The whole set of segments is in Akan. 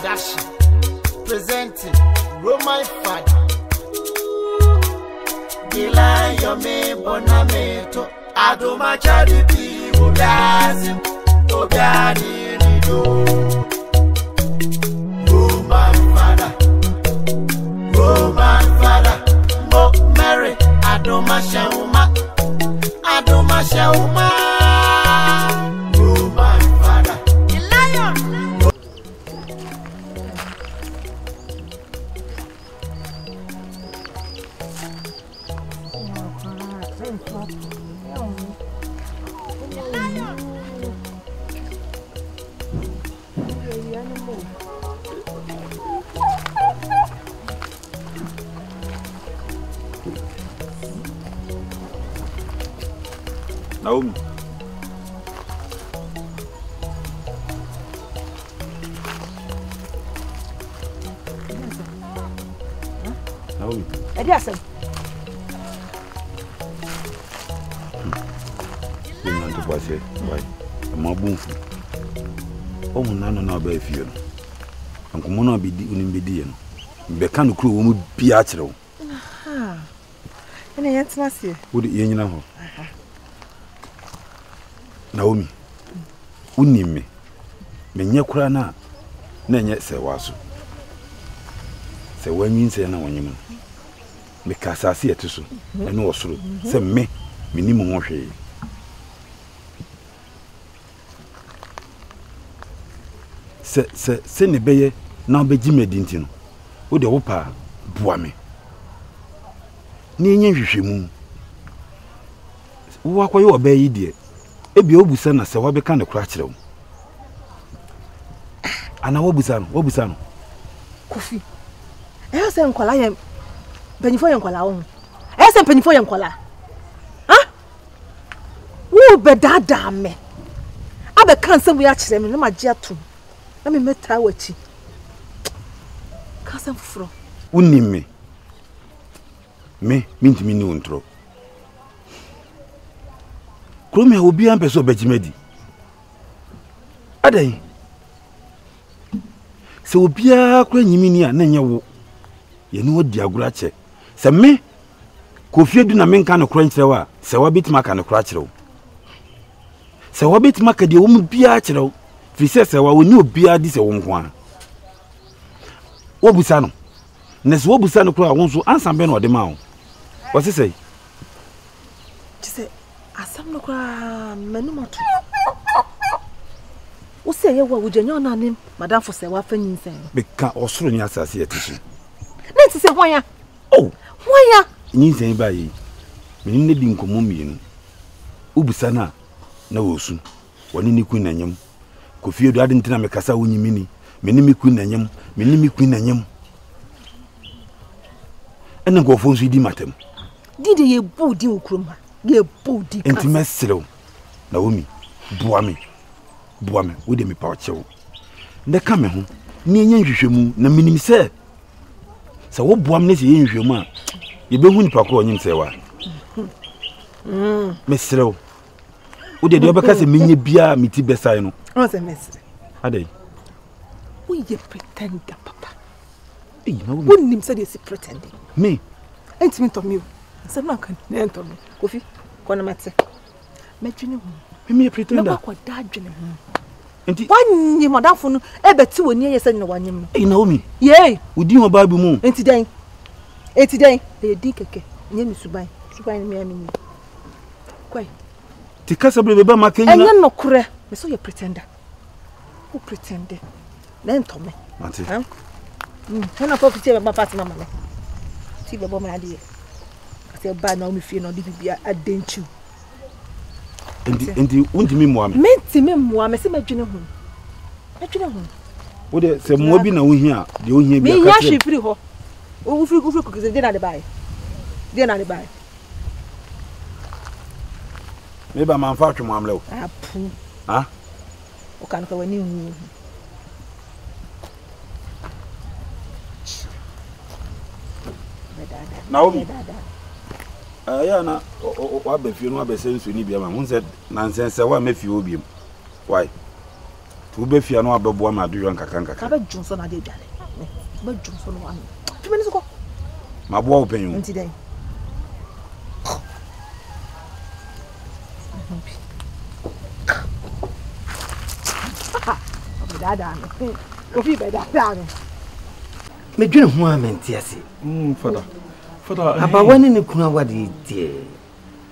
production presenting Roma Father. Gila yome bonameto adoma chadi pi obazim obiani nido. Roman Father, Mo Mary, Adoma Shauma, Adoma Shauma. Roman Father, Lion. Naomi. Naomi. Ediasem. Não te pode ser, vai. É uma bunfu. O munano na ba fio no. Ankomo na bidi unimbedi no. Be kan kru wo mu bia kyerɛ wo. Ha. Ene yentena se. Wo de yenyina ho. Naomi. Unime. Menye kura na enye se waso. Se wanyin se na wanyim. Me kasase eteso. Ene osoro. Se me minim ho hwe. Se ne beye na obeji medinti no. Wo de wo pa bua me. Ni enye hwehwemu. Wo akwaye obeyi de. Ebi obusa na se wabeka ne kura kyerɛ wo. Ana wobusa no. Kofi. Eyo se nkwala ye panifo ye nkwala wo. Eyo se panifo ye nkwala. Ha? Wo be dada me. Abe kan se wo ya kyerɛ me na magye atom. Na me meta wachi. Ka se fufuro. Unime. Me mintimi ni ontro. Kromia obi an peso bejimedi. Adai. Se obi a kra nyimini a na nya wo. Ye no odi agura che. Se me Kofi edu na menka no kra nkyerɛ wa, se wa bitima ka no kra kyerɛ wo. Se wa bitima ka de wo mu bia kyerɛ wo. Fi se wa woni obi a di se wo nko a. Wo busa no. Ne se wo busa no kra wo nso ansan be no de ma wo. Wo se sei. Asam no kwa manu matu. Wo se ye wa wujanyo na nim madam for se wa fanyin sen. Beka osoro ni asase etisu. Na ti se hwan ya? Oh, hwan ya? Nyin sen ba yi. Menim ne di nkomo mienu. Ubusa na wosu. Woni ni ku nanyam. Kofi edu ade ntina mekasa wonyimini. Menim ku nanyam, menim ku nanyam. Ene gofo nso di matem. Dide ye bu di ukroma. Ye body enti meselo Naomi bua me wo de me pa ochewo nde ka me ho ni enye nhwehwemu na minim se wo bua me ne se enhwehwemu a ye be hu nipa ko onyim se wa meselo wo de obeka se menye bia miti besai no o se meselo adai wo ye pretender papa Naomi wo nim se de si pretending me enti me to me se na kan ne to me Kofi kona mate medwene ho me pretender na kwa da adwene ho enti wanyi modafo no ebeti woni ye se ne wanyem no Naomi ye udi ho ba bi mu enti den e di keke nye mi suban ni me amini kwai ti kasa bre beba makenya enye no kure me so ye pretender who pretended then to me mate na for pity be party mama me ti be bo me ade ase ba na o me fie no de bibia adenchu enti untimi moa me mentimi moa me se madwene ho wo de se moa bi na wo hia de wo hia bi aka me ya hwe firi ho wo firi kokese de na de bae me ba man fa atwe mo amle o apu ha o kan ka wani hu Naomi ya na wa be fie no wa be sensu ni bia ma hun se nonsense wa me fie obiem why Ube fia no abebo ma do yon kakanga. Aba Johnson ade biale. Aba Johnson no wan. Tumi ni so ko. Ma bo open. Nti den. Dada me. Ofi be dada me. Me dwene ho amenti ase. Father. Father, aba wani ne kuna wade die.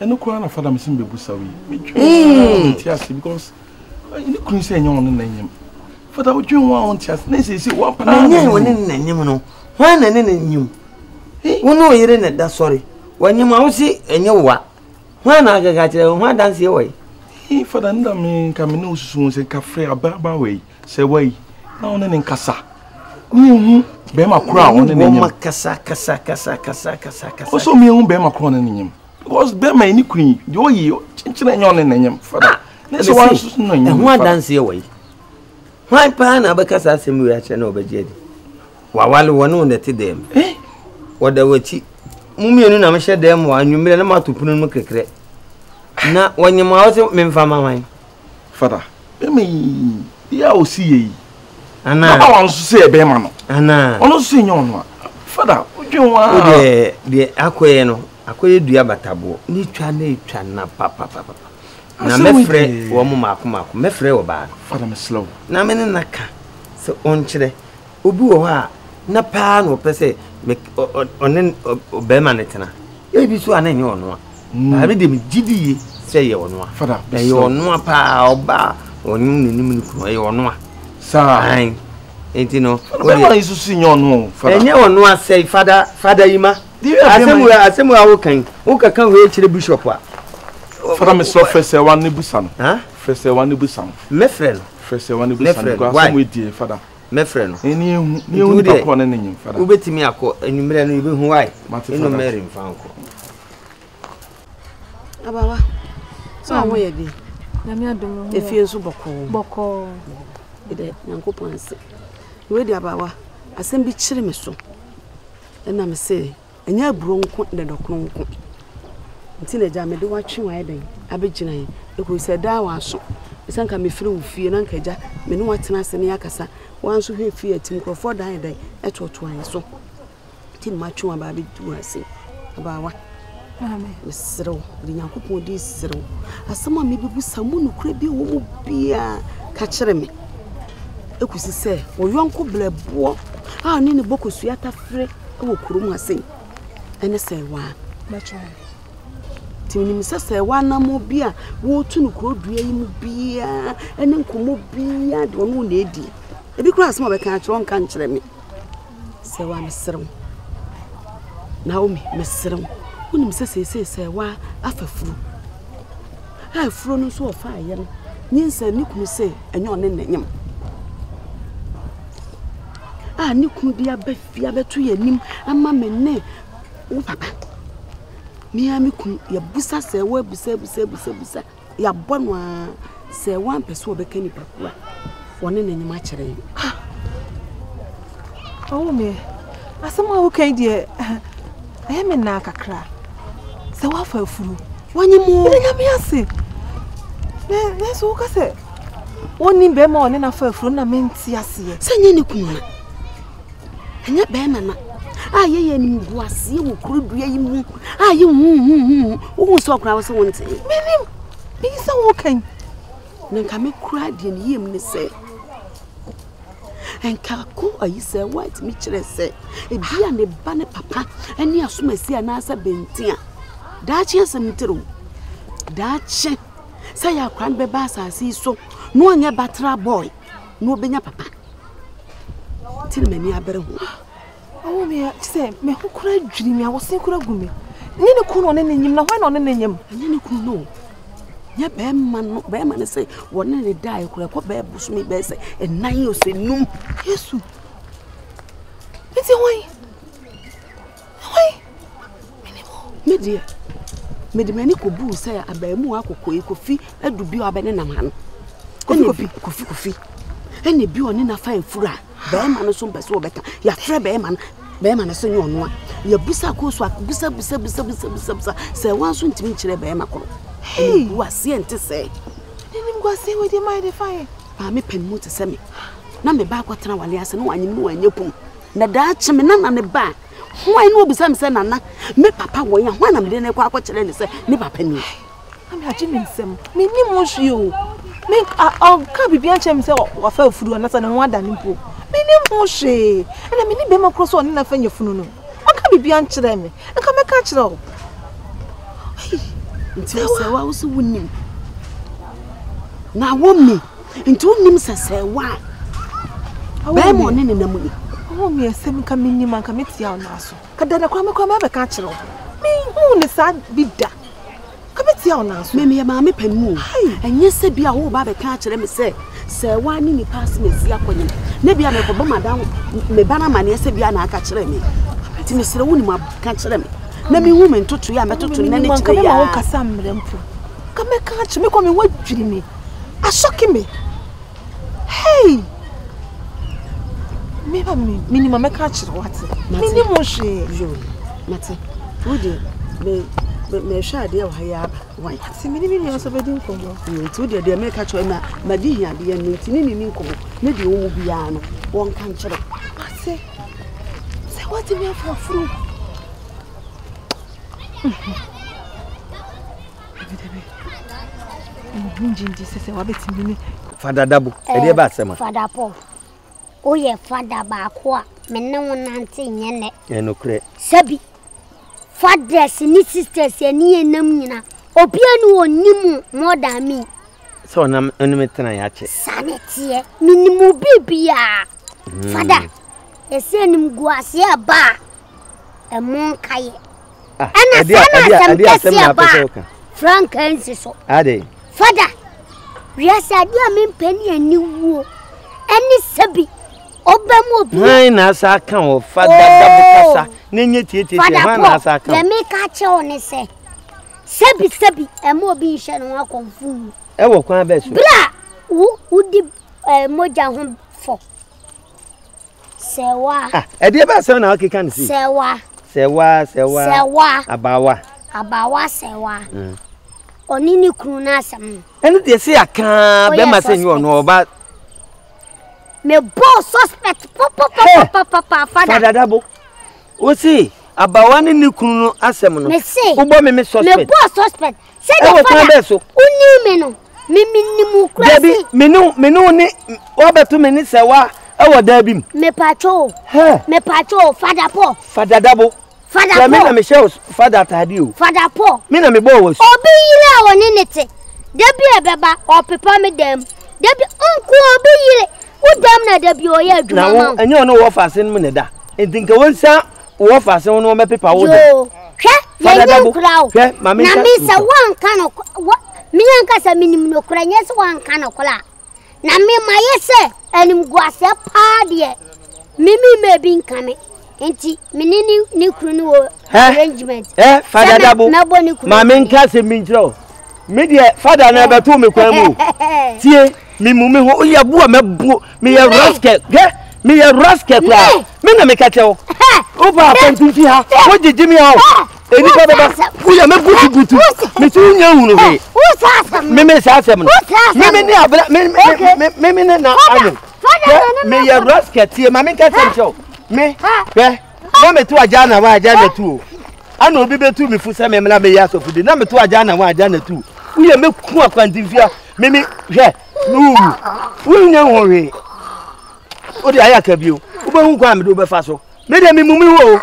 Eno kuna na father me sim be busawi. Me dwene amenti ase because ni kun se enyo no na nyem. Father, we dwene ho amenti ase. Na se wa pa na nyem woni na nyem no. Hwan na ne nyem. Wono yire na da sorry. Wanyem a wo si enye wa. Hwan na agaga kire hwan danse we. Father, nda me ka me no susu se ka frɛ aba we. Se we. Na one ne nkasa. Be ma kura one ne nyem. Kasa. Also me hu be ma kura ne nyem. Because be ma ni kun yo yi chinchina enyo ne nyem. Father. Na se wan susu no nyem. Hwan danse we. Hwan pa na be kasa asem we a kire na obegye di. Wawale wono ne te dem. Wada wachi. Mumienu na me hye dem wa anwumire na matopunu no kekere. Na wanyema wo se memfa maman. Father, be me ya osi yi. Ana. Na wan so se be ma no. Ana. Ono so nyo no. Father, udwen wa. De akoye no. Akoye dua batabo. Ni twa na papa. Na mefre wo mo mako. Mefre wo ba. Father, me slow. Na me ne naka. Se onkyere. Obi wo ha na pa no pese me onen obema netena. E bi so anenye ono a. Ba bi de me gidi se ye ono a. Father, ye ono pa oba onim nenim ku ye ono a. Sa. Enti no. Obema isu si nye ono, Father. Enye ono a say father yima. Asemu a wo kan. Wo kan we kire bishop a. Father, me so first one ne busan. Ha? First one ne busan. Me friend. First one ne busan. Go asemu die, Father. Me friend. Eni hu pa ko ne nyim, Father. Wo betimi akọ enumere no ibe hu why. Eno Mary mfanko. Abawa. So ho ye bi. Na me adom ho. Efie nso boko. Boko. Ide Nyankopon ase. We di abawa. Asem bi kire me so. Na me se enya aburo nko de dokro nko. Nti na ja me de watwe wa eden. Abegina ye. Eko se da wa so. Isanka me firi wo fie na nka ja me ne watena ase ne yakasa. Wan so hwe fie atim krofo dan eden. Etoto an so. Tin ma twa ba bi du ase. Abawa. Amen. Mesrew, di Nyankopon di serew. Asama me bibu samu no kura bi wo bia ka kire me. Ekusi se, wo yonko blebo. Ah ni ne bokosu ya tafre wo kurum ase. Ene se wa. Ba try. Timi mi se wa na mo bia wo tu no kuro dua yi mu bia. Ene nkomo bia de ono na edi. Ebi kura asama be kan kire on kan kire me. Se wa mesrew. Naomi mesrew. Unim se wa afafuru. Afuru no so ofa aye no. Nyinsa ni kunu se enye one nanyam. Ni kunu bia bafia beto yanim ama menne wo papa. Mi ami kunu ya busa se wa busa. Ya bono a se wa mpese obeka ni pakua. One nanyam a kire. Oh me. Asama wo kan die. Me na kakra. Se wa fa furu. Wanyemo. Nyame ase. Ne so ka se. Oni be ma oni na fa furu na menti ase. Se nye ni kunu na. Anya be ma na. Ye ni mgu ase wo kuru dua yi mu. Ye wo so kura wo se wonte. Menim. Bi se wo kan. Nka me kura de ni yem ne se. Enka ko ayi se white mi kire se. Ebia ne ba ne papa ani asomasi anasa bentia. Dachi asemtiro. Dachi. Say ya kwan be ba asasi so. No anya batra boy. No benya papa. Till many abere ho. Oh me say me ho kura dwiri me awosen kura gumi. Ni ne kuno ne nyim na hwan na ne nyim. Anya ne kuno. Nya be man ne say won ne dai kura ko be busumi be say enan yo se num. Yesu. Enti hwan? Media. Medimani ko bu say abamu akoko ekofi adubi obene namhan. Kofi. Ene bi oni na fa efura. Be ma no so mpese obeka. Ya frɛ be ma no so nyo no a. Ya busa ko so busa. Say wan so ntimi nkire be ma koro. Ene bu ase ente say. Ene mgu ase we dey my dey fine. pa me panimu te se me na me ba kwatena wale ase no wanyim no wanyepum na da che me na ne ba hwan no obisa me se nana me papa wo ya hwan na me de ne kwa akokere ne se ne papa ni ami aji me nsem me ni mo hwe o me ka bibia chem se wa fa furu na se ne ho adane mpo me ni mo hwe na me ni be makro so ne na fa nyefunu no ka bibia nkere me nka me ka kire o nti se wa wo so wunim na wo me nti wunim se wa ba mo ne ne namuni oh me asem ka minni man ka metia o na so ka dada kwa me be ka kire o me hu ne sa bida ka metia o na so me ya ma me panimu enye se bia wo ba be ka kire me se wa ni ni pass me sia kwanyem na bia me ko ba madam me bana mane se bia na aka kire me ti me sire wunim aka kire me na me hu me ntoto ya metoto ne ne kire ya ka ka sam mrempo ka me ka kire me ko me wadwiri me ashoki me hey minimum me ka kire what minimum hwe yo mate wodi me hwa de wa ya ba why si minimum so be din komo nti de me ka kire ma di hia de ni nti ni nkomo ne de wo mu bia no won kan kire ase say what me for fru Njindi sese wabeti mini Fada Dabo ede ba sema Fada Paul oye fada ba akua me ne wonante nyene no kure sabi fathers ni sisters ni enam nyina obia ni onimu more than me so na enime tena ya che sanetie minimu bibia fada ese enim guase ba emon kaye ana sana ba Frank Ensiso ade fada wiasa dia me mpani aniwuo ani sabi obam obi hai na sa kan o Fada Dabo kasa nenye tietie ha na sa kan ya me ka che one se sabi emo obi nhye no akonfu e wo kwan ba so bra udi moja ho fo sewa ede ba se na okeka nsi sewa abawa sewa onini kunu na asem ene de se aka be ma se nyo no oba me bo suspect papa Fada Dabo o si abawa ni kunu no asem no ubo me suspect me bo suspect se de fada uni me no ni mu krasi debi me no ni obeto me ni sewa e wo da bim me pacho Fada Paul Fada Dabo Fada Paul me na me show Fada Tadio Fada Paul me na me bo wo obi yire woni nete debi ebeba opepa me dem debi onku obi yire udam na debi oye aduma ma na enye ono wo fasen mu ne da entinka wonsa wo fasen no me pepa wo da yo Fada Dabo na mi se wan kan mi yanka sa minim no kura nyese wan kan kola na mi mayese enim guase pa de mimi me bi nkame enti minini ni kuru ni wo arrangement Fada Dabo ma me nka se mi njro me de Fada na beto me kwan mu tie mi mu me ho oya bua me bu me ye rascal kwa me na me ka chewo o ba pantin fi ha wo jiji mi ha eni ko baba uya me butu me tu nya hunu he me sa asem no me ni abra me na anu me ye rascal tie ma me ka chewo me na me tu aja na wa aja na tu ana obi betu mi fu se me mla me ya sofudi na me tu aja na wa aja na tu uye me ku akwantimfia me hwe nu unya howe odi ayaka bio ubehu kwa me do be fa so me de me mumi ho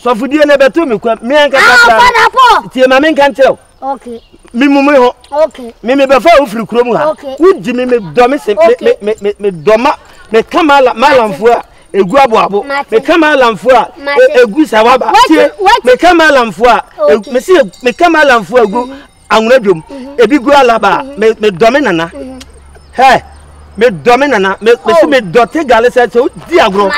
sofudi na betu mi kwa me anka ka tie ma me nka ntel okay me mumi ho okay me be fa ofiri kurom ha uji me do me se me doma me kamala malamfo a egu aboabo me kama lamfo a egu sawaba tie me kama lamfo a me se me kama lamfo egu anwuradwom ebi gu alaba me dome nana me dome nana me se me dote gale se di agro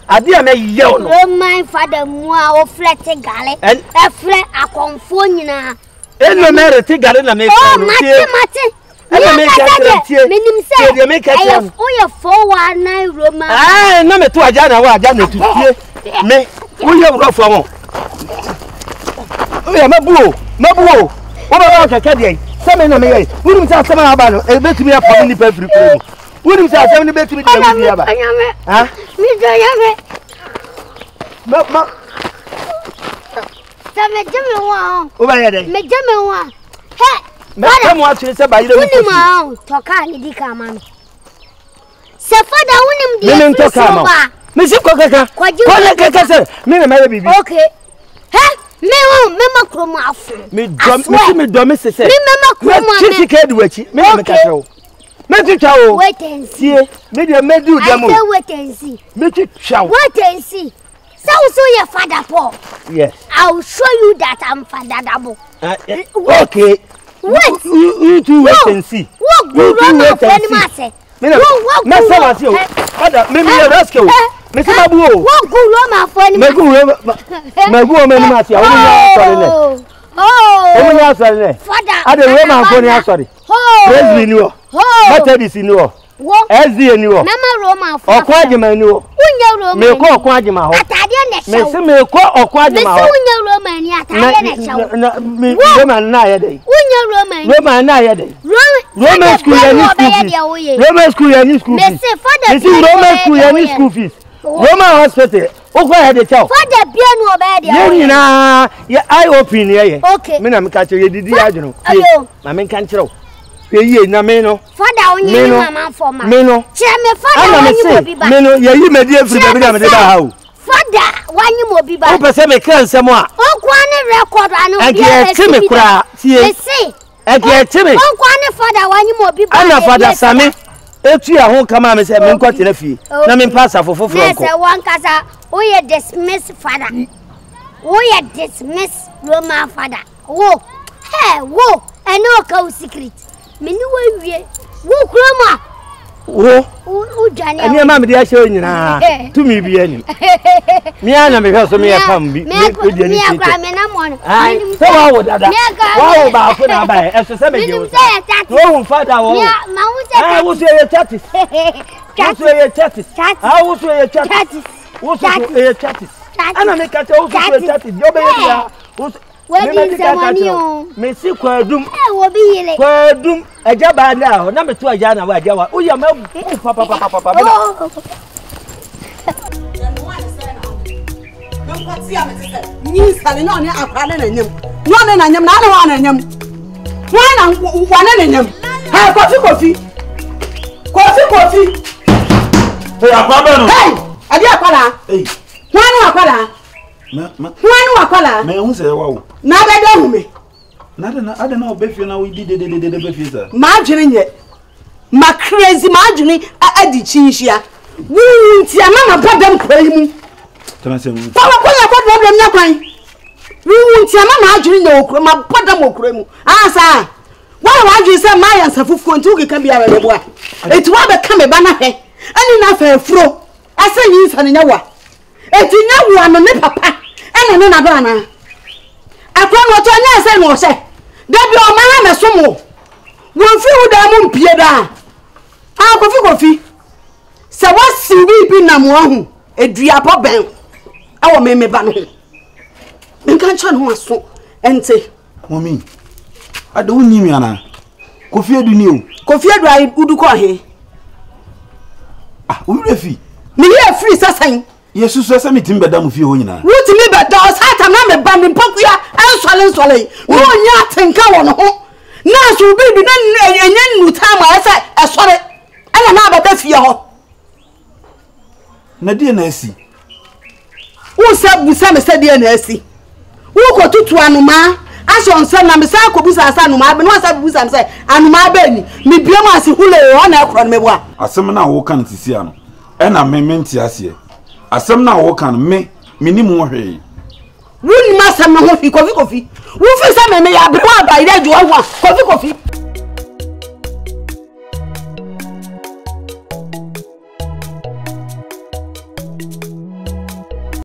ade a me yew no my father mu a o flete gale e fle akonfo nyina eno mere te gale na me mate eno me ka tie menim se de me ka tie o ye 419 Roma na me to aja na wa aja na tu tie me wo ye wro fo won o ye mabuo wo ba wa kaka de se me na me ye wonu sa sama aba no e betumi afa ni pa firi kuro What is that? 70 bets with the Yaba. Huh? Ma. Over here. Make them one. Hey, Madam, what you say by the way? Talk on the command. Say, Father, when him talk about Mr. Coca, okay. Hey, me chroma. Me domestic. Me wait and see. Wait and see. Wait and see. So your father Paul. Yes. I'll show you that I'm Father Dabo. Okay. Wait. You two wait and see. What good run of any master? Father, maybe a rascal. Mr. Babu. What good run of any master? Father. I don't know for the sorry. Praise me, no. What is in you? As the new. Mama Roma for Quadjima, no. May call Quadjima. May call or Quadjima. Roman, school fees. Roman hospital. Oh, I had a child. Father, piano bed. Yeah, I open here. Okay. Minam catch you, did I know? My man can't tell. Ye na meno. Father, on you mama for my meno. Chairman, Father, you be back. Meno, you may dear friend of the how. Father, when you will be back. Oh, but me can someone. Oh, one record, I know. I get Timmy cry. See, I get Timmy. Oh, one father, when you will be back. Anna Father Sammy. If you are home, come on, say, I'm got in a fee. Let me pass for yes, one casa. Oh, you dismiss father. Oh, you dismiss Roma father. Oh, hey, whoa, I know a secret. Me no we wo kroma wo jani ani ma me dey show nyina to me bi ani me ana me so me kam bi me di ani me akra me na mo no so wa wo dada wa wo ba ko na ba e so se me je wo father wo ma wo se wo so ye chatis wo so ye chatis ana me ka wo so ye chatis yo be ya where is the money on? Me see Quadum. I will be here. Quadum, a jabba now. Number 2, a jana, where Jawa. Oh, yeah, papa. Wanu akwala me hu se wawo na beda hu me na ada na obefie na we di de befie sa ma dwene nye ma crazy ma dwene adi chinhia wu nti ama ma podam kwai mu tama se mu papa ko ya podam nya kwan wu nti ama ma dwene nya okro ma podam okro mu asa wa dwene se ma ya nsafufuo nti ukeka bia we bo a eti wa be ka me ba na hwe ani na fa afuro asa yin sa nya wa eti nya wo no ne papa ene ne na do ana akwa no to nya se no se da bi o ma ha me so mo wo fi wo da mo mpie da a kofi se wasi bi na mo ahu edua po ben awo me ba no nkan cha no aso ente momi ada wonni mi ana kofi edu ni o kofi edu ai udu ko he wo refi me ye free sasan Yesu so se mitim beda mu fie ho nyina wuti mi beda o satan na me ba mi pokuya ensole wo nya tenka wo no ho na so bi na enye nuta ma ese esore ana na beda fie ho na die na asi wo se busa me se die na asi wo ko tutu anuma aso nse na me sa ko busa asa anuma be no asa busa me se anuma ba ni me bia ma ase hule ho na ekro no me bo a asem na wo kan tisi ano e na me menti ase asem na wo kan me minim wo hwe wuni ma sam na ho fi kofi wo fi sa me ya bre wa ba ire ju wa kofi